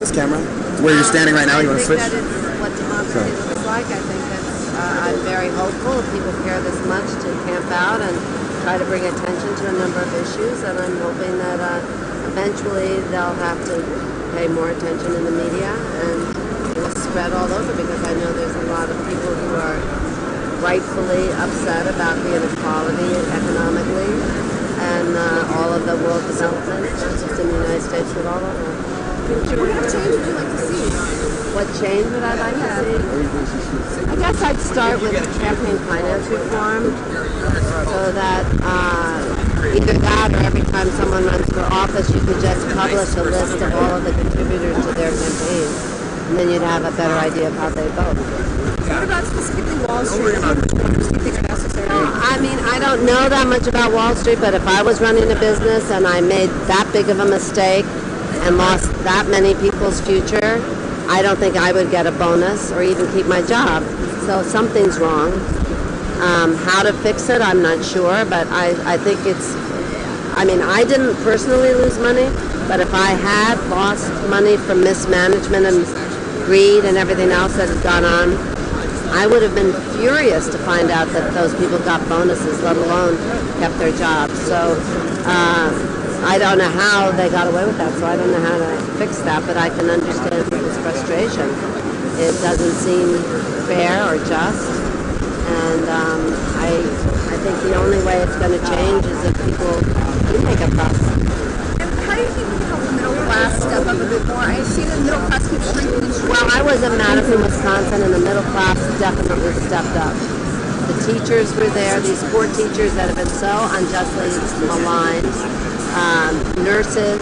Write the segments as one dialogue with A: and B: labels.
A: This camera, where you're standing right now, you want to switch?
B: I think that is what democracy looks like. I think that's, I'm very hopeful if people care this much to camp out and try to bring attention to a number of issues, and I'm hoping that eventually they'll have to pay more attention in the media and it will spread all over, because I know there's a lot of people who are rightfully upset about the inequality economically and all of the world development, not just in the United States but all over.
C: What kind of change would you like to see?
B: What change would I like to see? I guess I'd start with campaign finance reform, so that either that or every time someone runs for office you could just publish a list of all of the contributors to their campaign, and then you'd have a better idea of how they vote.
C: What about specifically Wall Street? How much more do you think are necessary?
B: I mean, I don't know that much about Wall Street, but if I was running a business and I made that big of a mistake and lost that many people's future, I don't think I would get a bonus or even keep my job. So something's wrong. How to fix it, I'm not sure, but I think it's, I mean, I didn't personally lose money, but if I had lost money from mismanagement and greed and everything else that had gone on, I would have been furious to find out that those people got bonuses, let alone kept their jobs. So I don't know how they got away with that, so I don't know how to fix that, but I can understand people's frustration. It doesn't seem fair or just, and I think the only way it's going to change is if people do make a fuss.
C: How do you think we can help the middle class step up a bit more? I see the middle class keeps shrinking.
B: Well, I was in Madison, Wisconsin, and the middle class definitely stepped up. The teachers were there, these poor teachers that have been so unjustly maligned, nurses,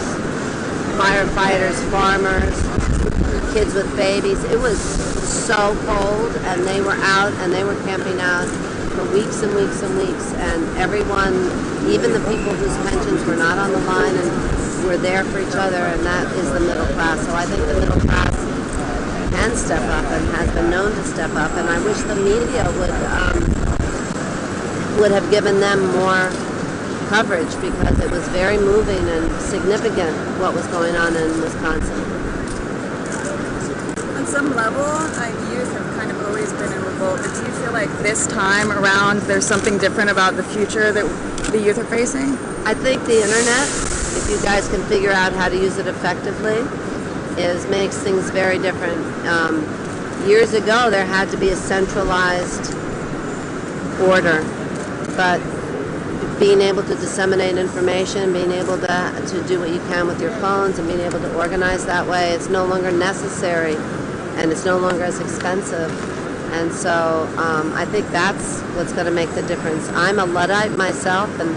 B: firefighters, farmers, kids with babies. It was so cold, and they were out, and they were camping out for weeks and weeks and weeks, and everyone, even the people whose pensions were not on the line, and were there for each other, and that is the middle class. So I think the middle class can step up and has been known to step up, and I wish the media would have given them more coverage, because it was very moving and significant what was going on in Wisconsin.
D: On some level, youth have kind of always been in revolt, but do you feel like this time around there's something different about the future that the youth are facing?
B: I think the internet, if you guys can figure out how to use it effectively, makes things very different. Years ago, there had to be a centralized order, but being able to disseminate information, being able to do what you can with your phones and being able to organize that way, it's no longer necessary, and it's no longer as expensive. And so I think that's what's going to make the difference. I'm a Luddite myself and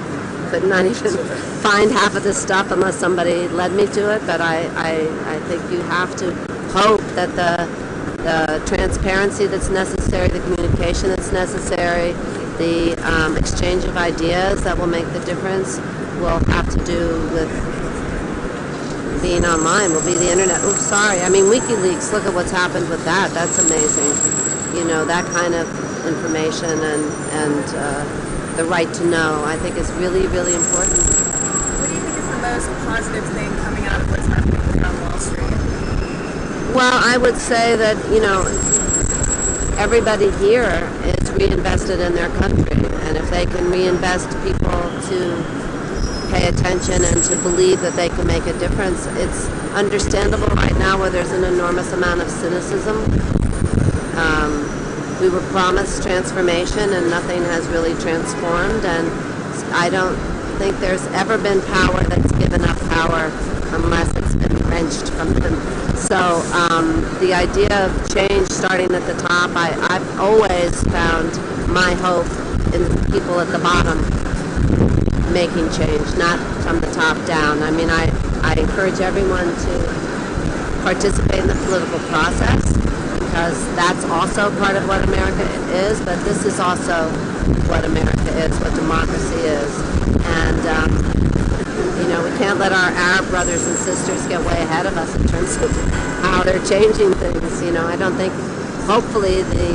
B: could not even find half of this stuff unless somebody led me to it, but I think you have to hope that the transparency that's necessary, the communication that's necessary, the exchange of ideas that will make the difference will have to do with being online, will be the internet. Oh, sorry. I mean, WikiLeaks, look at what's happened with that. That's amazing. You know, that kind of information and the right to know, I think, is really, really important.
D: What do you think is the most positive thing coming out of what's happening on Wall Street?
B: Well, I would say that, you know, everybody here is reinvested in their country, and if they can reinvest people to pay attention and to believe that they can make a difference, it's understandable right now where there's an enormous amount of cynicism. We were promised transformation and nothing has really transformed, and I don't think there's ever been power that's given up power unless it's been wrenched from them. So the idea of change starting at the top, I've always found my hope in people at the bottom making change, not from the top down. I mean, I encourage everyone to participate in the political process, because that's also part of what America is, but this is also what America is, what democracy is. And you know, we can't let our Arab brothers and sisters get way ahead of us in terms of how they're changing things. You know, I don't think, hopefully the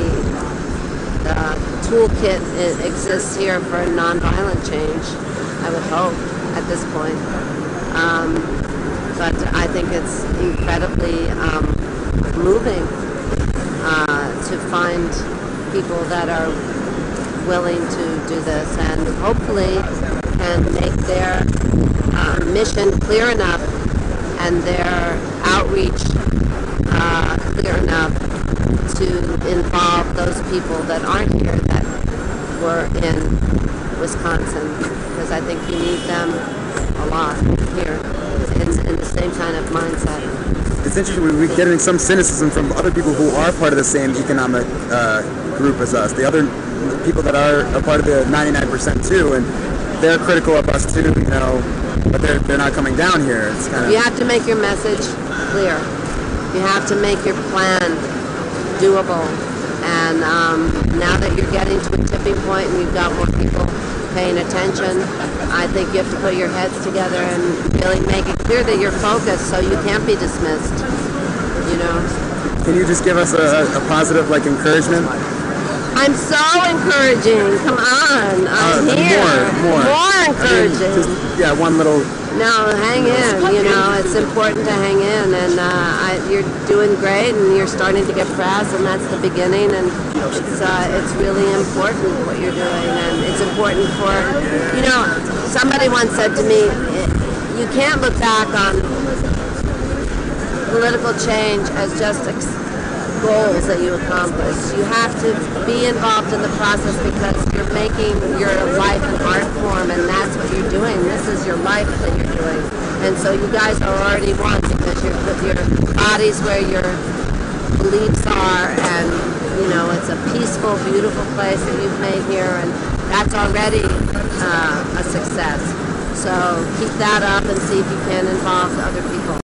B: toolkit exists here for nonviolent change, I would hope, at this point. but I think it's incredibly moving to find people that are willing to do this, and hopefully can make their mission clear enough and their outreach clear enough to involve those people that aren't here that were in Wisconsin, because I think you need them a lot here in the same kind of mindset.
A: It's interesting, we're getting some cynicism from other people who are part of the same economic group as us. The other people that are a part of the 99% too, and they're critical of us too, you know, but they're not coming down here. It's kind of...
B: You have to make your message clear. You have to make your plan doable. And now that you're getting to a tipping point and you've got more people paying attention, I think you have to put your heads together and really make it clear that you're focused, so you can't be dismissed, you know.
A: Can you just give us a positive, like, encouragement?
B: I'm so encouraging. Come on. I'm here. More encouraging.
A: I mean, one little...
B: No, hang in. You know, it's important to hang in, and you're doing great, and you're starting to get press, and that's the beginning, and it's really important what you're doing, and it's important for, you know, somebody once said to me, you can't look back on political change as just goals that you accomplish. You have to be involved in the process because you're making your life an art form, and that's what you're doing. This is your life that you're doing. And so you guys are already one because you're with your bodies where your beliefs are, and you know, it's a peaceful, beautiful place that you've made here, and that's already a success. So keep that up and see if you can involve other people.